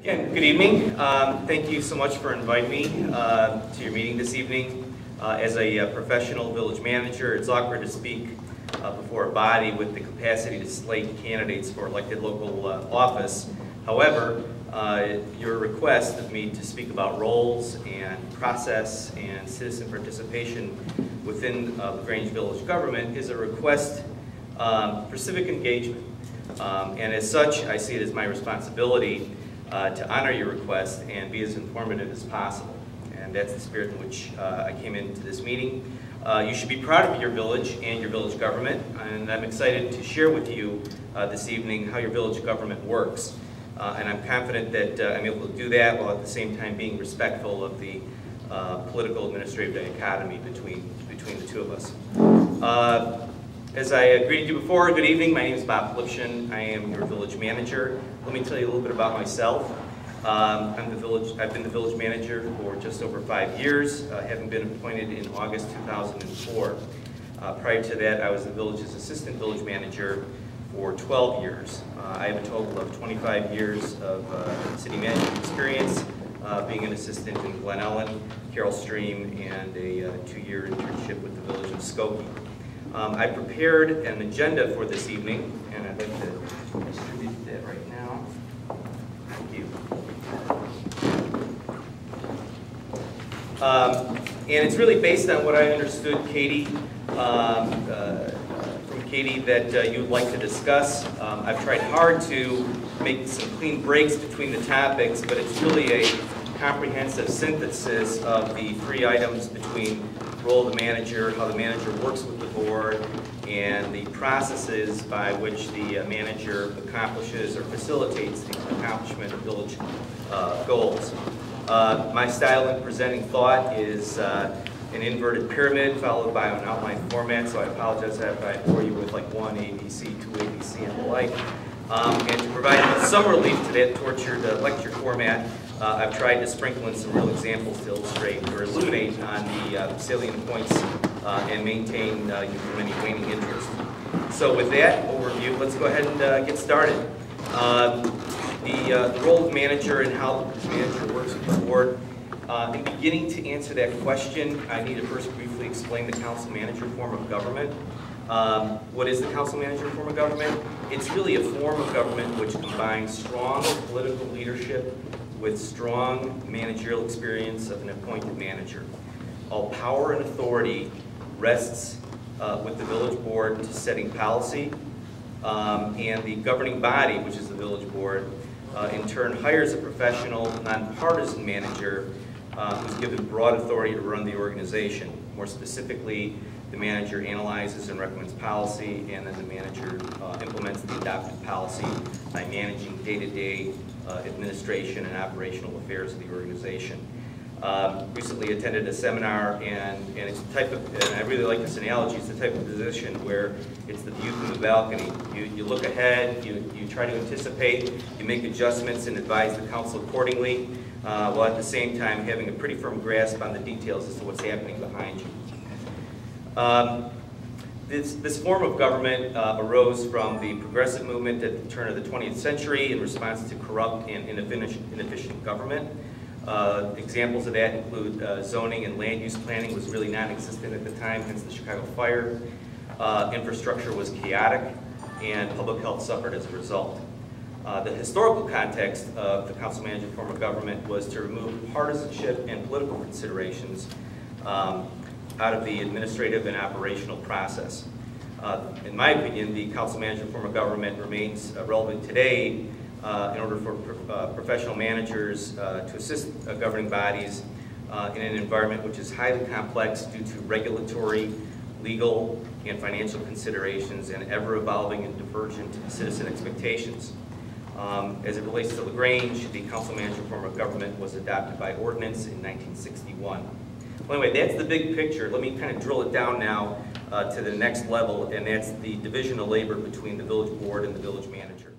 Again, good evening. Thank you so much for inviting me to your meeting this evening. As a professional village manager, it's awkward to speak before a body with the capacity to slate candidates for elected local office. However, your request of me to speak about roles and process and citizen participation within the Grange Village government is a request for civic engagement. And as such, I see it as my responsibility to honor your request and be as informative as possible. And that's the spirit in which I came into this meeting. You should be proud of your village and your village government, and I'm excited to share with you this evening how your village government works. And I'm confident that I'm able to do that while at the same time being respectful of the political administrative dichotomy between the two of us. As I greeted you before, good evening. My name is Bob Pilipiszyn. I am your village manager. Let me tell you a little bit about myself. I've been the village manager for just over 5 years, having been appointed in August 2004. Prior to that, I was the village's assistant village manager for 12 years. I have a total of 25 years of city management experience, being an assistant in Glen Ellen, Carroll Stream, and a 2-year internship with the village of Skokie. I prepared an agenda for this evening, and I'd like to distribute that right now. Thank you. And it's really based on what I understood, Katie, from Katie, that you would like to discuss. I've tried hard to make some clean breaks between the topics, but it's really a comprehensive synthesis of the 3 items between role of the manager, how the manager works with the board, and the processes by which the manager accomplishes or facilitates the accomplishment of village goals. My style in presenting thought is an inverted pyramid followed by an outline format, so I apologize if I bore you with like 1 ABC, 2 ABC, and the like. And to provide some relief to that tortured lecture format, I've tried to sprinkle in some real examples to illustrate or illuminate on the salient points and maintain you from any waning interest. So with that overview, let's go ahead and get started. The role of manager and how the manager works with the board. In beginning to answer that question, I need to first briefly explain the council manager form of government. What is the council manager form of government? It's really a form of government which combines strong political leadership with strong managerial experience of an appointed manager. All power and authority rests with the village board to setting policy, and the governing body, which is the village board, in turn hires a professional, nonpartisan manager who's given broad authority to run the organization. More specifically, the manager analyzes and recommends policy, and then the manager implements the adopted policy by managing day-to-day administration and operational affairs of the organization. Recently attended a seminar, and it's the type of, and I really like this analogy, it's the type of position where it's the view from the balcony. You look ahead, you try to anticipate, you make adjustments and advise the council accordingly, while at the same time having a pretty firm grasp on the details as to what's happening behind you. This form of government arose from the progressive movement at the turn of the 20th century in response to corrupt and inefficient government. Examples of that include zoning and land use planning was really non-existent at the time, hence the Chicago fire. Infrastructure was chaotic, and public health suffered as a result. The historical context of the council manager form of government was to remove partisanship and political considerations out of the administrative and operational process. In my opinion, the council manager form of government remains relevant today in order for professional managers to assist governing bodies in an environment which is highly complex due to regulatory, legal, and financial considerations and ever-evolving and divergent citizen expectations. As it relates to LaGrange, the council manager form of government was adopted by ordinance in 1961. Well, anyway, that's the big picture. Let me kind of drill it down now to the next level, and that's the division of labor between the village board and the village manager.